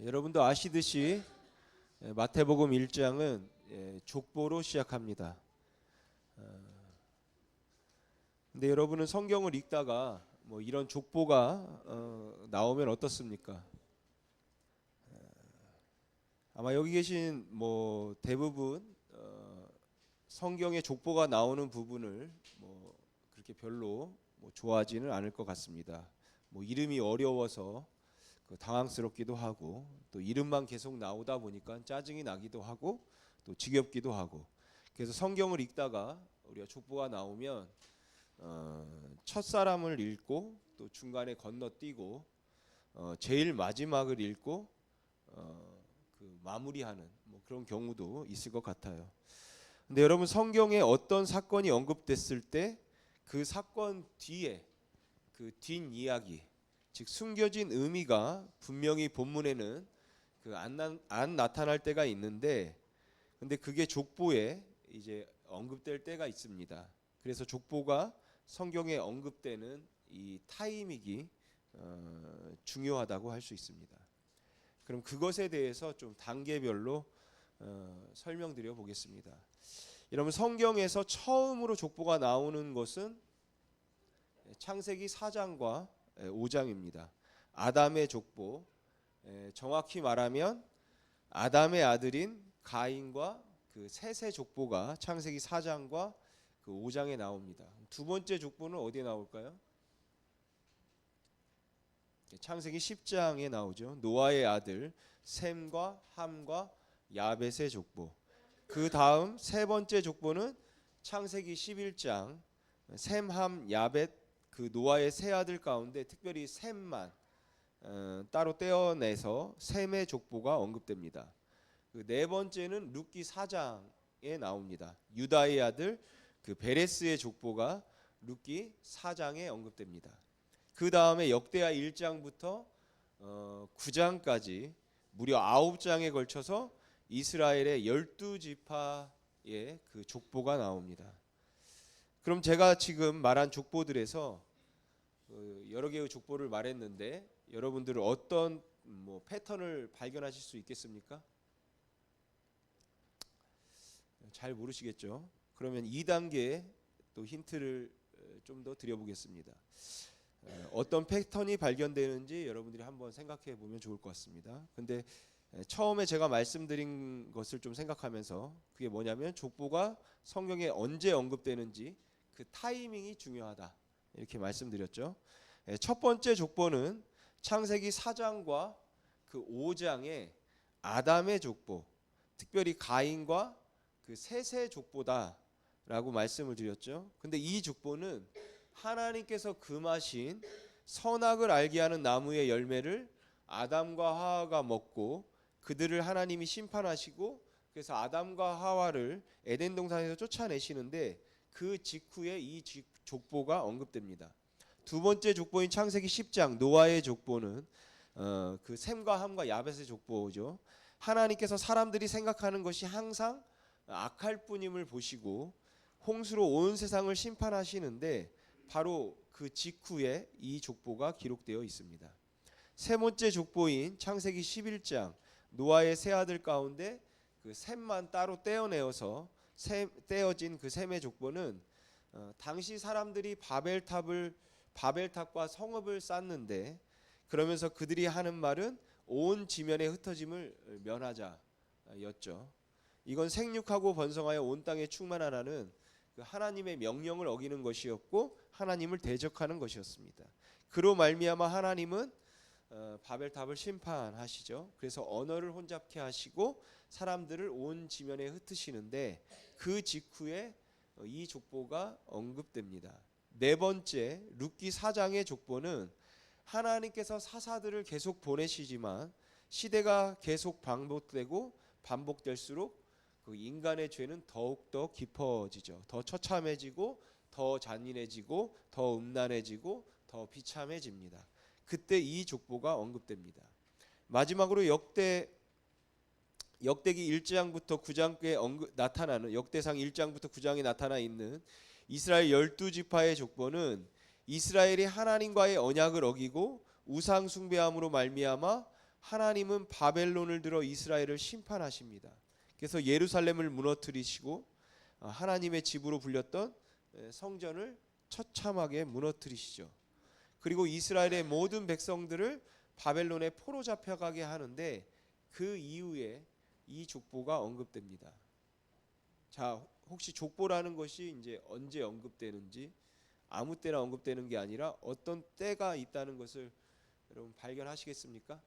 여러분도 아시듯이 마태복음 1장은 족보로 시작합니다. 근데 여러분은 성경을 읽다가 이런 족보가 나오면 어떻습니까? 아마 여기 계신 대부분 성경에 족보가 나오는 부분을 그렇게 별로 좋아하지는 않을 것 같습니다. 이름이 어려워서 당황스럽기도 하고, 또 이름만 계속 나오다 보니까 짜증이 나기도 하고, 또 지겹기도 하고. 그래서 성경을 읽다가 우리가 족보가 나오면 첫 사람을 읽고, 또 중간에 건너뛰고, 제일 마지막을 읽고 마무리하는 그런 경우도 있을 것 같아요. 근데 여러분, 성경에 어떤 사건이 언급됐을 때 그 사건 뒤에 그 뒷이야기, 즉 숨겨진 의미가 분명히 본문에는 안 나타날 때가 있는데, 근데 그게 족보에 이제 언급될 때가 있습니다. 그래서 족보가 성경에 언급되는 이 타이밍이 중요하다고 할 수 있습니다. 그럼 그것에 대해서 좀 단계별로 설명드려 보겠습니다. 여러분, 성경에서 처음으로 족보가 나오는 것은 창세기 4장과 5장입니다. 아담의 족보, 정확히 말하면 아담의 아들인 가인과 그 셋의 족보가 창세기 4장과 그 5장에 나옵니다. 두 번째 족보는 어디에 나올까요? 창세기 10장에 나오죠. 노아의 아들 셈과 함과 야벳의 족보. 그 다음 세 번째 족보는 창세기 11장 셈, 함, 야벳, 그 노아의 세 아들 가운데 특별히 셈만 따로 떼어내서 셈의 족보가 언급됩니다. 그 네 번째는 룻기 4장에 나옵니다. 유다의 아들 그 베레스의 족보가 룻기 4장에 언급됩니다. 그 다음에 역대하 1장부터 9장까지 무려 9장에 걸쳐서 이스라엘의 12지파의 그 족보가 나옵니다. 그럼 제가 지금 말한 족보들에서 여러 개의 족보를 말했는데, 여러분들은 어떤 패턴을 발견하실 수 있겠습니까? 잘 모르시겠죠? 그러면 2단계 또 힌트를 좀 더 드려보겠습니다. 어떤 패턴이 발견되는지 여러분들이 한번 생각해 보면 좋을 것 같습니다. 근데 처음에 제가 말씀드린 것을 좀 생각하면서, 그게 뭐냐면 족보가 성경에 언제 언급되는지 그 타이밍이 중요하다, 이렇게 말씀드렸죠. 첫 번째 족보는 창세기 4장과 그 5장의 아담의 족보, 특별히 가인과 그 셋의 족보다라고 말씀을 드렸죠. 근데 이 족보는 하나님께서 금하신 선악을 알게 하는 나무의 열매를 아담과 하와가 먹고 그들을 하나님이 심판하시고, 그래서 아담과 하와를 에덴 동산에서 쫓아내시는데 그 직후에 이 족보가 언급됩니다. 두 번째 족보인 창세기 10장 노아의 족보는 그 셈과 함과 야벳의 족보죠. 하나님께서 사람들이 생각하는 것이 항상 악할 뿐임을 보시고 홍수로 온 세상을 심판하시는데, 바로 그 직후에 이 족보가 기록되어 있습니다. 세 번째 족보인 창세기 11장 노아의 세 아들 가운데 그 셈만 따로 떼어내어서 떼어진 그 셈의 족보는 당시 사람들이 바벨탑과 성읍을 쌓는데, 그러면서 그들이 하는 말은 온 지면에 흩어짐을 면하자였죠. 이건 생육하고 번성하여 온 땅에 충만하라는 그 하나님의 명령을 어기는 것이었고 하나님을 대적하는 것이었습니다. 그로 말미암아 하나님은 바벨탑을 심판하시죠. 그래서 언어를 혼잡케 하시고 사람들을 온 지면에 흩으시는데, 그 직후에 이 족보가 언급됩니다. 네 번째 룻기 4장의 족보는 하나님께서 사사들을 계속 보내시지만 시대가 계속 반복될수록 그 인간의 죄는 더욱더 깊어지죠. 더 처참해지고 더 잔인해지고 더 음란해지고 더 비참해집니다. 그때 이 족보가 언급됩니다. 마지막으로 역대기 1장부터 9장에 나타나는, 역대상 1장부터 9장에 나타나 있는 이스라엘 12지파의 족보는 이스라엘이 하나님과의 언약을 어기고 우상 숭배함으로 말미암아 하나님은 바벨론을 들어 이스라엘을 심판하십니다. 그래서 예루살렘을 무너뜨리시고 하나님의 집으로 불렸던 성전을 처참하게 무너뜨리시죠. 그리고 이스라엘의 모든 백성들을 바벨론에 포로 잡혀가게 하는데 그 이후에 이 족보가 언급됩니다. 자, 혹시 족보라는 것이 이제 언제 언급되는지 아무 때나 언급되는 게 아니라 어떤 때가 있다는 것을 여러분 발견하시겠습니까?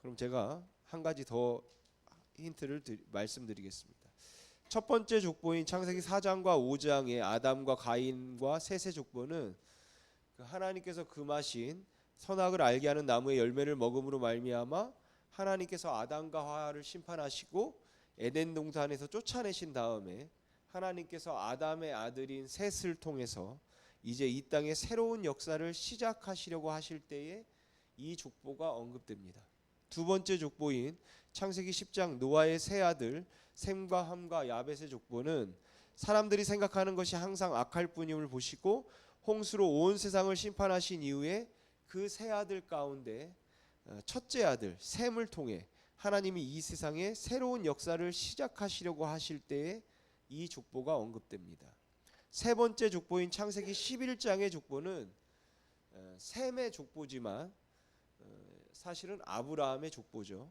그럼 제가 한 가지 더 힌트를 말씀드리겠습니다. 첫 번째 족보인 창세기 4장과 5장의 아담과 가인과 셋의 족보는 하나님께서 금하신 선악을 알게 하는 나무의 열매를 먹음으로 말미암아 하나님께서 아담과 하와를 심판하시고 에덴 동산에서 쫓아내신 다음에 하나님께서 아담의 아들인 셋을 통해서 이제 이 땅에 새로운 역사를 시작하시려고 하실 때에 이 족보가 언급됩니다. 두 번째 족보인 창세기 10장 노아의 세 아들 셈과 함과 야벳의 족보는 사람들이 생각하는 것이 항상 악할 뿐임을 보시고 홍수로 온 세상을 심판하신 이후에 그 세 아들 가운데 첫째 아들 셈을 통해 하나님이 이 세상에 새로운 역사를 시작하시려고 하실 때에 이 족보가 언급됩니다. 세 번째 족보인 창세기 11장의 족보는 셈의 족보지만 사실은 아브라함의 족보죠.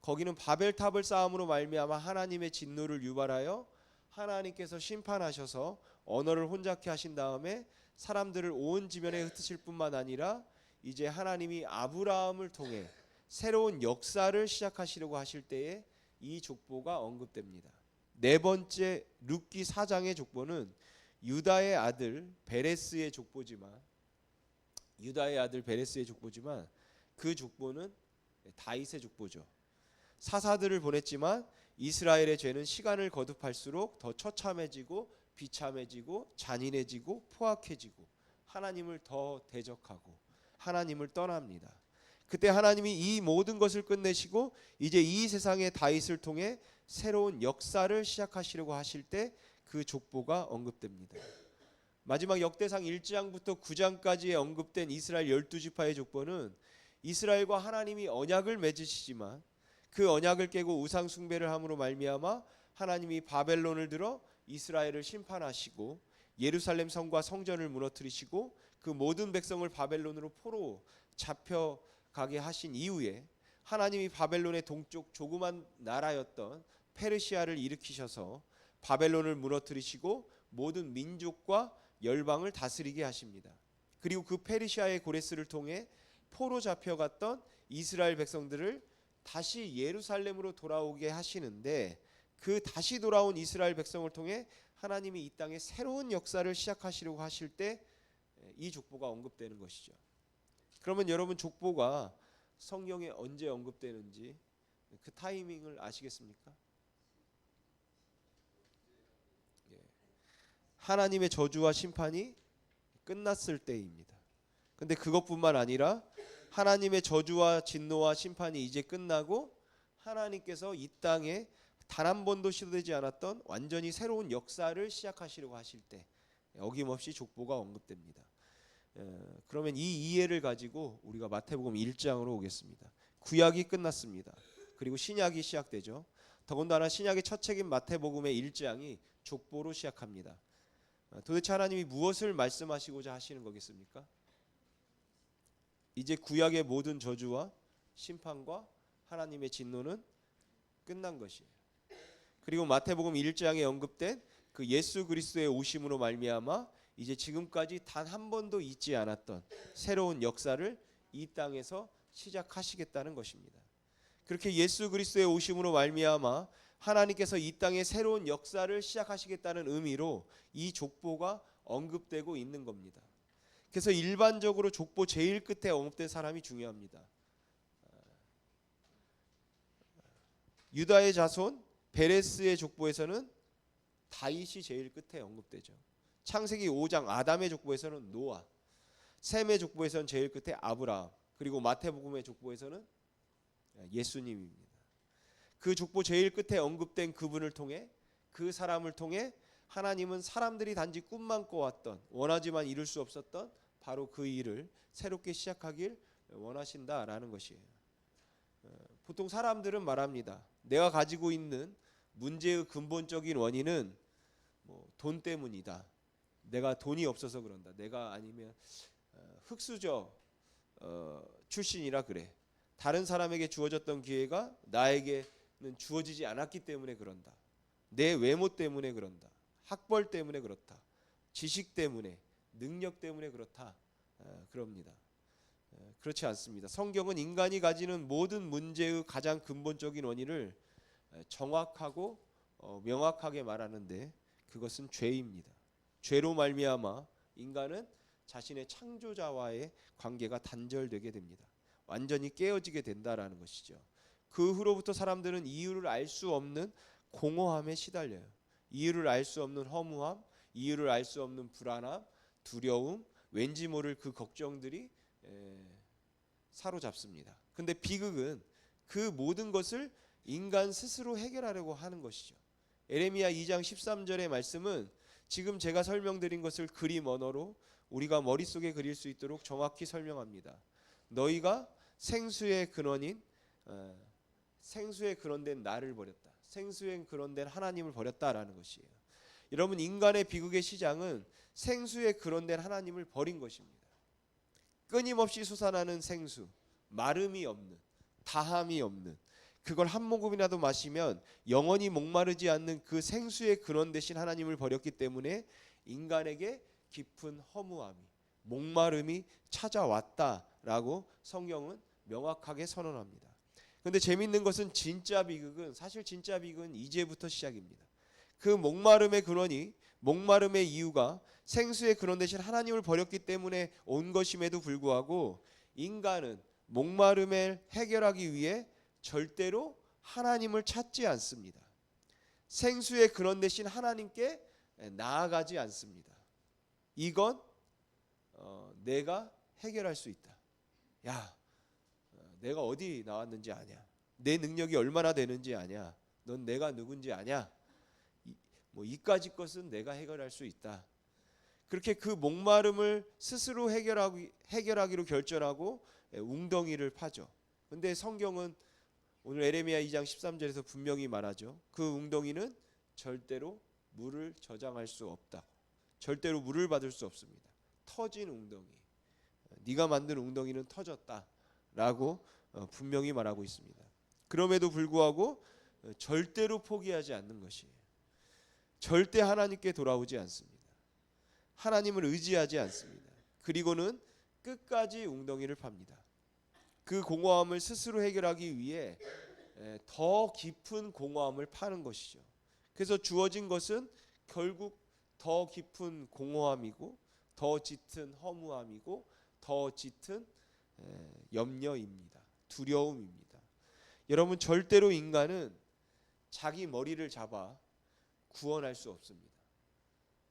거기는 바벨탑을 쌓음으로 말미암아 하나님의 진노를 유발하여 하나님께서 심판하셔서 언어를 혼잡케 하신 다음에 사람들을 온 지면에 흩으실 뿐만 아니라 이제 하나님이 아브라함을 통해 새로운 역사를 시작하시려고 하실 때에 이 족보가 언급됩니다. 네 번째 룻기 4장의 족보는 유다의 아들 베레스의 족보지만 그 족보는 다윗의 족보죠. 사사들을 보냈지만 이스라엘의 죄는 시간을 거듭할수록 더 처참해지고 비참해지고 잔인해지고 포악해지고 하나님을 더 대적하고 하나님을 떠납니다. 그때 하나님이 이 모든 것을 끝내시고 이제 이 세상의 다윗을 통해 새로운 역사를 시작하시려고 하실 때 그 족보가 언급됩니다. 마지막 역대상 1장부터 9장까지에 언급된 이스라엘 12지파의 족보는 이스라엘과 하나님이 언약을 맺으시지만 그 언약을 깨고 우상 숭배를 함으로 말미암아 하나님이 바벨론을 들어 이스라엘을 심판하시고 예루살렘 성과 성전을 무너뜨리시고 그 모든 백성을 바벨론으로 포로 잡혀가게 하신 이후에 하나님이 바벨론의 동쪽 조그만 나라였던 페르시아를 일으키셔서 바벨론을 무너뜨리시고 모든 민족과 열방을 다스리게 하십니다. 그리고 그 페르시아의 고레스를 통해 포로 잡혀갔던 이스라엘 백성들을 다시 예루살렘으로 돌아오게 하시는데 그 다시 돌아온 이스라엘 백성을 통해 하나님이 이 땅에 새로운 역사를 시작하시려고 하실 때 이 족보가 언급되는 것이죠. 그러면 여러분 족보가 성경에 언제 언급되는지 그 타이밍을 아시겠습니까? 하나님의 저주와 심판이 끝났을 때입니다. 근데 그것뿐만 아니라 하나님의 저주와 진노와 심판이 이제 끝나고 하나님께서 이 땅에 단 한 번도 시도되지 않았던 완전히 새로운 역사를 시작하시려고 하실 때 어김없이 족보가 언급됩니다. 그러면 이 이해를 가지고 우리가 마태복음 1장으로 오겠습니다. 구약이 끝났습니다. 그리고 신약이 시작되죠. 더군다나 신약의 첫 책인 마태복음의 1장이 족보로 시작합니다. 도대체 하나님이 무엇을 말씀하시고자 하시는 거겠습니까? 이제 구약의 모든 저주와 심판과 하나님의 진노는 끝난 것이에요. 그리고 마태복음 1장에 언급된 그 예수 그리스도의 오심으로 말미암아 이제 지금까지 단 한 번도 있지 않았던 새로운 역사를 이 땅에서 시작하시겠다는 것입니다. 그렇게 예수 그리스도의 오심으로 말미암아 하나님께서 이 땅에 새로운 역사를 시작하시겠다는 의미로 이 족보가 언급되고 있는 겁니다. 그래서 일반적으로 족보 제일 끝에 언급된 사람이 중요합니다. 유다의 자손 베레스의 족보에서는 다윗이 제일 끝에 언급되죠. 창세기 5장 아담의 족보에서는 노아, 셈의 족보에서는 제일 끝에 아브라함, 그리고 마태복음의 족보에서는 예수님입니다. 그 족보 제일 끝에 언급된 그분을 통해 그 사람을 통해 하나님은 사람들이 단지 꿈만 꿔왔던 원하지만 이룰 수 없었던 바로 그 일을 새롭게 시작하길 원하신다라는 것이에요. 보통 사람들은 말합니다. 내가 가지고 있는 문제의 근본적인 원인은 돈 때문이다. 내가 돈이 없어서 그런다. 내가 아니면 흙수저 출신이라 그래. 다른 사람에게 주어졌던 기회가 나에게는 주어지지 않았기 때문에 그런다. 내 외모 때문에 그런다. 학벌 때문에 그렇다. 지식 때문에, 능력 때문에 그렇다. 그럽니다. 그렇지 않습니다. 성경은 인간이 가지는 모든 문제의 가장 근본적인 원인을 정확하고 명확하게 말하는데 그것은 죄입니다. 죄로 말미암아 인간은 자신의 창조자와의 관계가 단절되게 됩니다. 완전히 깨어지게 된다라는 것이죠. 그 후로부터 사람들은 이유를 알 수 없는 공허함에 시달려요. 이유를 알 수 없는 허무함, 이유를 알 수 없는 불안함, 두려움, 왠지 모를 그 걱정들이 사로잡습니다. 근데 비극은 그 모든 것을 인간 스스로 해결하려고 하는 것이죠. 에레미야 2장 13절의 말씀은 지금 제가 설명드린 것을 그림 언어로 우리가 머릿속에 그릴 수 있도록 정확히 설명합니다. 너희가 생수의 근원인 생수의 근원된 나를 버렸다. 생수의 근원된 하나님을 버렸다라는 것이에요. 여러분, 인간의 비극의 시작은 생수의 근원된 하나님을 버린 것입니다. 끊임없이 솟아나는 생수, 마름이 없는, 다함이 없는, 그걸 한 모금이라도 마시면 영원히 목마르지 않는 그 생수의 근원 되신 하나님을 버렸기 때문에 인간에게 깊은 허무함이, 목마름이 찾아왔다라고 성경은 명확하게 선언합니다. 그런데 재밌는 것은 진짜 비극은 이제부터 시작입니다. 그 목마름의 근원이, 목마름의 이유가 생수의 근원 되신 하나님을 버렸기 때문에 온 것임에도 불구하고 인간은 목마름을 해결하기 위해 절대로 하나님을 찾지 않습니다. 생수의 근원 되신 하나님께 나아가지 않습니다. 이건 내가 해결할 수 있다. 야, 내가 어디 나왔는지 아냐? 내 능력이 얼마나 되는지 아냐? 넌 내가 누군지 아냐? 이까지 것은 내가 해결할 수 있다. 그렇게 그 목마름을 스스로 해결하기로 결정하고 웅덩이를 파죠. 근데 성경은 오늘 에레미야 2장 13절에서 분명히 말하죠. 그 웅덩이는 절대로 물을 저장할 수 없다. 절대로 물을 받을 수 없습니다. 터진 웅덩이. 네가 만든 웅덩이는 터졌다라고 분명히 말하고 있습니다. 그럼에도 불구하고 절대로 포기하지 않는 것이에요. 절대 하나님께 돌아오지 않습니다. 하나님을 의지하지 않습니다. 그리고는 끝까지 웅덩이를 팝니다. 그 공허함을 스스로 해결하기 위해 더 깊은 공허함을 파는 것이죠. 그래서 주어진 것은 결국 더 깊은 공허함이고 더 짙은 허무함이고 더 짙은 염려입니다. 두려움입니다. 여러분, 절대로 인간은 자기 머리를 잡아 구원할 수 없습니다.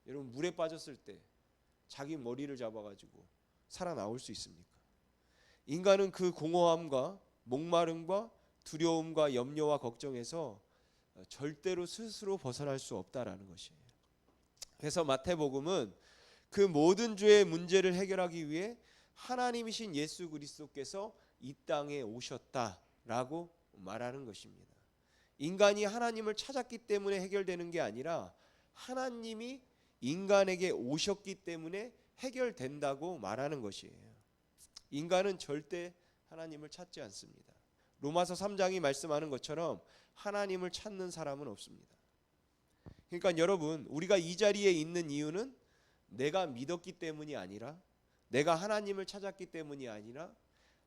여러분, 물에 빠졌을 때 자기 머리를 잡아가지고 살아나올 수 있습니까? 인간은 그 공허함과 목마름과 두려움과 염려와 걱정에서 절대로 스스로 벗어날 수 없다라는 것이에요. 그래서 마태복음은 그 모든 죄의 문제를 해결하기 위해 하나님이신 예수 그리스도께서 이 땅에 오셨다라고 말하는 것입니다. 인간이 하나님을 찾았기 때문에 해결되는 게 아니라 하나님이 인간에게 오셨기 때문에 해결된다고 말하는 것이에요. 인간은 절대 하나님을 찾지 않습니다. 로마서 3장이 말씀하는 것처럼 하나님을 찾는 사람은 없습니다. 그러니까 여러분, 우리가 이 자리에 있는 이유는 내가 믿었기 때문이 아니라, 내가 하나님을 찾았기 때문이 아니라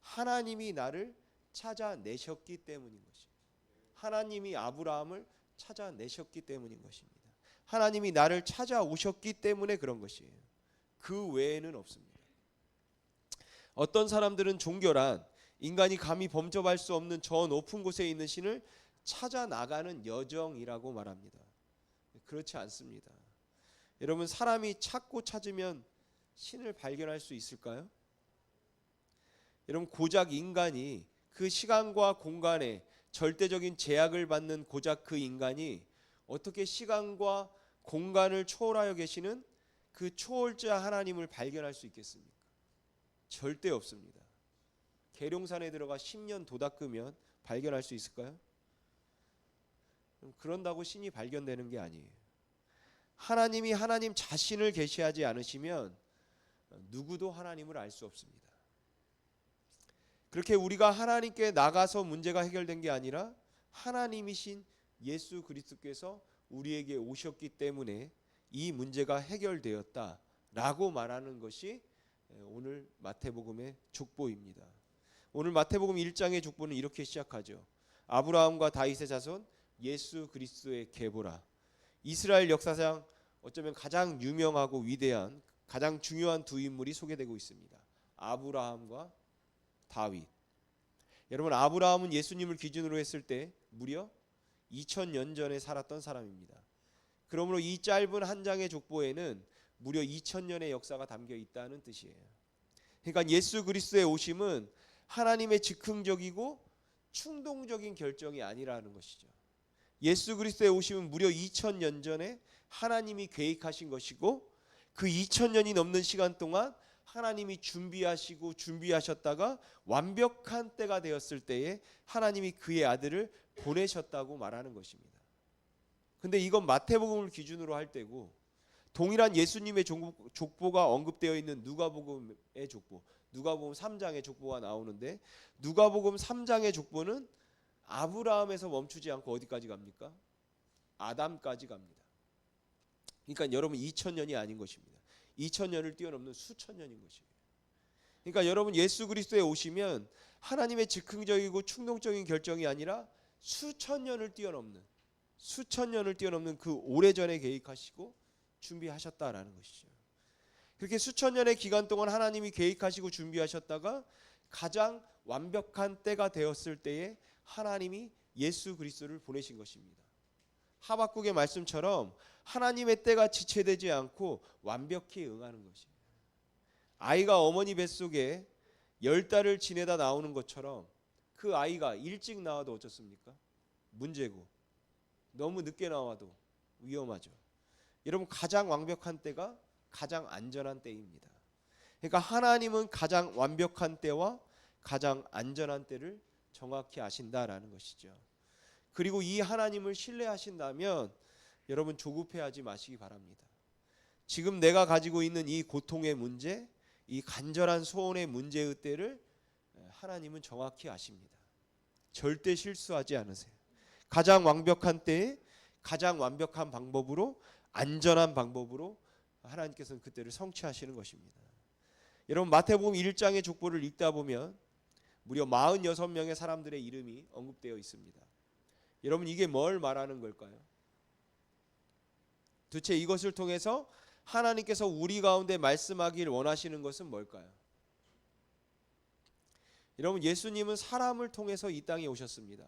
하나님이 나를 찾아내셨기 때문인 것입니다. 하나님이 아브라함을 찾아내셨기 때문인 것입니다. 하나님이 나를 찾아오셨기 때문에 그런 것이에요. 그 외에는 없습니다. 어떤 사람들은 종교란 인간이 감히 범접할 수 없는 저 높은 곳에 있는 신을 찾아 나가는 여정이라고 말합니다. 그렇지 않습니다. 여러분, 사람이 찾고 찾으면 신을 발견할 수 있을까요? 여러분, 고작 인간이 그 시간과 공간에 절대적인 제약을 받는 고작 그 인간이 어떻게 시간과 공간을 초월하여 계시는 그 초월자 하나님을 발견할 수 있겠습니까? 절대 없습니다. 계룡산에 들어가 10년 도닦으면 발견할 수 있을까요? 그런다고 신이 발견되는 게 아니에요. 하나님이 하나님 자신을 계시하지 않으시면 누구도 하나님을 알 수 없습니다. 그렇게 우리가 하나님께 나가서 문제가 해결된 게 아니라 하나님이신 예수 그리스도께서 우리에게 오셨기 때문에 이 문제가 해결되었다라고 말하는 것이 오늘 마태복음의 족보입니다. 오늘 마태복음 1장의 족보는 이렇게 시작하죠. 아브라함과 다윗의 자손 예수 그리스도의 계보라. 이스라엘 역사상 어쩌면 가장 유명하고 위대한 가장 중요한 두 인물이 소개되고 있습니다. 아브라함과 다윗. 여러분, 아브라함은 예수님을 기준으로 했을 때 무려 2000년 전에 살았던 사람입니다. 그러므로 이 짧은 한 장의 족보에는 무려 2000년의 역사가 담겨 있다는 뜻이에요. 그러니까 예수 그리스도의 오심은 하나님의 즉흥적이고 충동적인 결정이 아니라는 것이죠. 예수 그리스도의 오심은 무려 2000년 전에 하나님이 계획하신 것이고 그 2000년이 넘는 시간 동안 하나님이 준비하셨다가 완벽한 때가 되었을 때에 하나님이 그의 아들을 보내셨다고 말하는 것입니다. 근데 이건 마태복음을 기준으로 할 때고 동일한 예수님의 족보가 언급되어 있는 누가복음의 족보, 누가복음 3장의 족보가 나오는데 누가복음 3장의 족보는 아브라함에서 멈추지 않고 어디까지 갑니까? 아담까지 갑니다. 그러니까 여러분 2000년이 아닌 것입니다. 2000년을 뛰어넘는 수천 년인 것이에요. 그러니까 여러분 예수 그리스도에 오시면 하나님의 즉흥적이고 충동적인 결정이 아니라 수천 년을 뛰어넘는 그 오래전에 계획하시고 준비하셨다라는 것이죠. 그렇게 수천 년의 기간 동안 하나님이 계획하시고 준비하셨다가 가장 완벽한 때가 되었을 때에 하나님이 예수 그리스도를 보내신 것입니다. 하박국의 말씀처럼 하나님의 때가 지체되지 않고 완벽히 응하는 것이에요. 아이가 어머니 뱃속에 10달을 지내다 나오는 것처럼 그 아이가 일찍 나와도 어쩌습니까? 문제고 너무 늦게 나와도 위험하죠. 여러분 가장 완벽한 때가 가장 안전한 때입니다. 그러니까 하나님은 가장 완벽한 때와 가장 안전한 때를 정확히 아신다라는 것이죠. 그리고 이 하나님을 신뢰하신다면 여러분 조급해하지 마시기 바랍니다. 지금 내가 가지고 있는 이 고통의 문제, 이 간절한 소원의 문제의 때를 하나님은 정확히 아십니다. 절대 실수하지 않으세요. 가장 완벽한 때에 가장 완벽한 방법으로 안전한 방법으로 하나님께서는 그때를 성취하시는 것입니다. 여러분 마태복음 1장의 족보를 읽다 보면 무려 46명의 사람들의 이름이 언급되어 있습니다. 여러분 이게 뭘 말하는 걸까요? 도대체 이것을 통해서 하나님께서 우리 가운데 말씀하길 원하시는 것은 뭘까요? 여러분 예수님은 사람을 통해서 이 땅에 오셨습니다.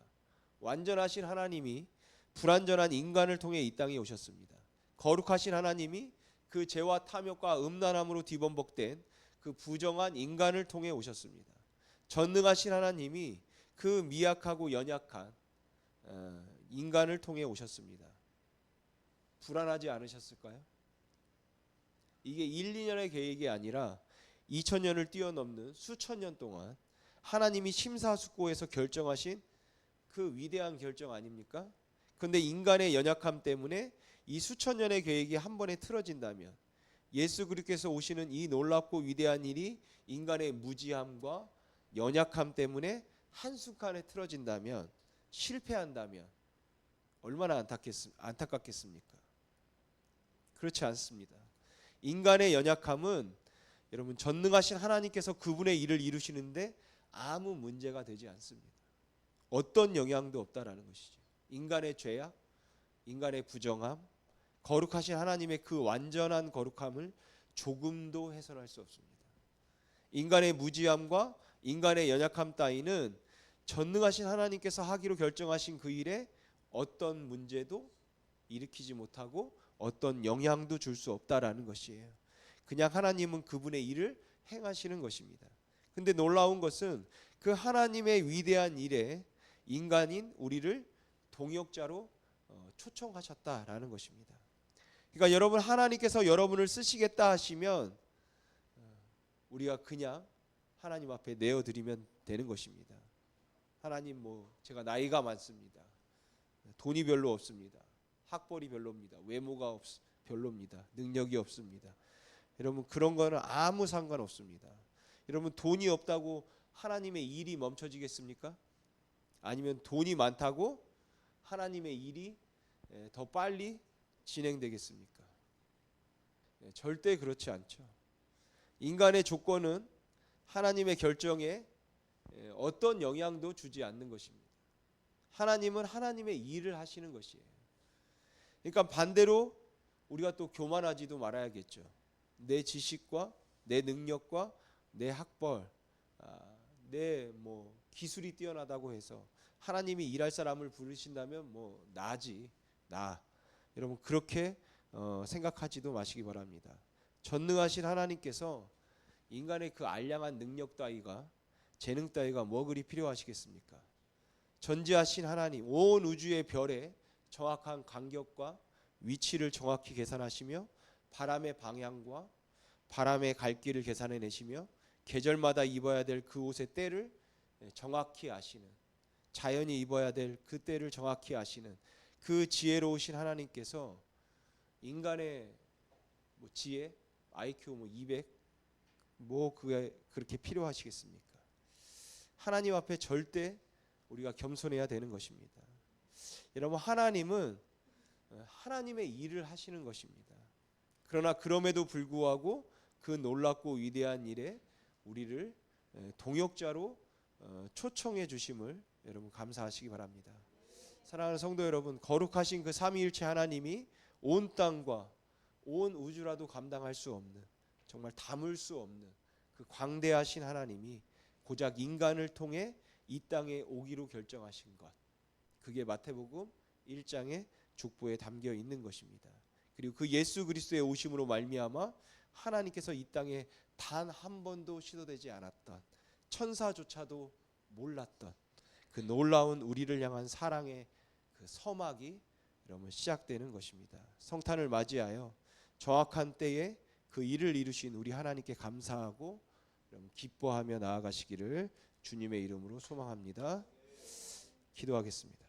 완전하신 하나님이 불완전한 인간을 통해 이 땅에 오셨습니다. 거룩하신 하나님이 그 죄와 탐욕과 음란함으로 뒤범벅된 그 부정한 인간을 통해 오셨습니다. 전능하신 하나님이 그 미약하고 연약한 인간을 통해 오셨습니다. 불안하지 않으셨을까요? 이게 1, 2년의 계획이 아니라 2000년을 뛰어넘는 수천 년 동안 하나님이 심사숙고해서 결정하신 그 위대한 결정 아닙니까? 그런데 인간의 연약함 때문에 이 수천 년의 계획이 한 번에 틀어진다면 예수 그리스도께서 오시는 이 놀랍고 위대한 일이 인간의 무지함과 연약함 때문에 한순간에 틀어진다면 실패한다면 얼마나 안타깝겠습니까? 그렇지 않습니다. 인간의 연약함은 여러분 전능하신 하나님께서 그분의 일을 이루시는데 아무 문제가 되지 않습니다. 어떤 영향도 없다라는 것이죠. 인간의 죄악, 인간의 부정함, 거룩하신 하나님의 그 완전한 거룩함을 조금도 훼손할 수 없습니다. 인간의 무지함과 인간의 연약함 따위는 전능하신 하나님께서 하기로 결정하신 그 일에 어떤 문제도 일으키지 못하고 어떤 영향도 줄 수 없다라는 것이에요. 그냥 하나님은 그분의 일을 행하시는 것입니다. 근데 놀라운 것은 그 하나님의 위대한 일에 인간인 우리를 동역자로 초청하셨다라는 것입니다. 그러니까 여러분 하나님께서 여러분을 쓰시겠다 하시면 우리가 그냥 하나님 앞에 내어드리면 되는 것입니다. 하나님, 제가 나이가 많습니다. 돈이 별로 없습니다. 학벌이 별로입니다. 외모가 별로입니다. 능력이 없습니다. 여러분, 그런 거는 아무 상관없습니다. 여러분, 돈이 없다고 하나님의 일이 멈춰지겠습니까? 아니면 돈이 많다고 하나님의 일이 더 빨리 진행되겠습니까? 절대 그렇지 않죠. 인간의 조건은 하나님의 결정에 어떤 영향도 주지 않는 것입니다. 하나님은 하나님의 일을 하시는 것이에요. 그러니까 반대로 우리가 또 교만하지도 말아야겠죠. 내 지식과 내 능력과 내 학벌, 내 기술이 뛰어나다고 해서 하나님이 일할 사람을 부르신다면 나지, 나. 여러분, 그렇게 생각하지도 마시기 바랍니다. 전능하신 하나님께서 인간의 그 알량한 능력 따위가, 재능 따위가 뭐 그리 필요하시겠습니까? 전지하신 하나님, 온 우주의 별에 정확한 간격과 위치를 정확히 계산하시며 바람의 방향과 바람의 갈 길을 계산해 내시며 계절마다 입어야 될 그 옷의 때를 정확히 아시는, 자연이 입어야 될 그 때를 정확히 아시는 그 지혜로우신 하나님께서 인간의 지혜, IQ 200 그게 그렇게 필요하시겠습니까? 하나님 앞에 절대 우리가 겸손해야 되는 것입니다. 여러분, 하나님은 하나님의 일을 하시는 것입니다. 그러나 그럼에도 불구하고 그 놀랍고 위대한 일에 우리를 동역자로 초청해 주심을 여러분 감사하시기 바랍니다. 사랑하는 성도 여러분, 거룩하신 그 삼위일체 하나님이 온 땅과 온 우주라도 감당할 수 없는, 정말 담을 수 없는 그 광대하신 하나님이 고작 인간을 통해 이 땅에 오기로 결정하신 것, 그게 마태복음 1장의 족보에 담겨 있는 것입니다. 그리고 그 예수 그리스도의 오심으로 말미암아 하나님께서 이 땅에 단 한 번도 시도되지 않았던, 천사조차도 몰랐던 그 놀라운 우리를 향한 사랑의 그 서막이 여러분 시작되는 것입니다. 성탄을 맞이하여 정확한 때에 그 일을 이루신 우리 하나님께 감사하고 여러분 기뻐하며 나아가시기를 주님의 이름으로 소망합니다. 기도하겠습니다.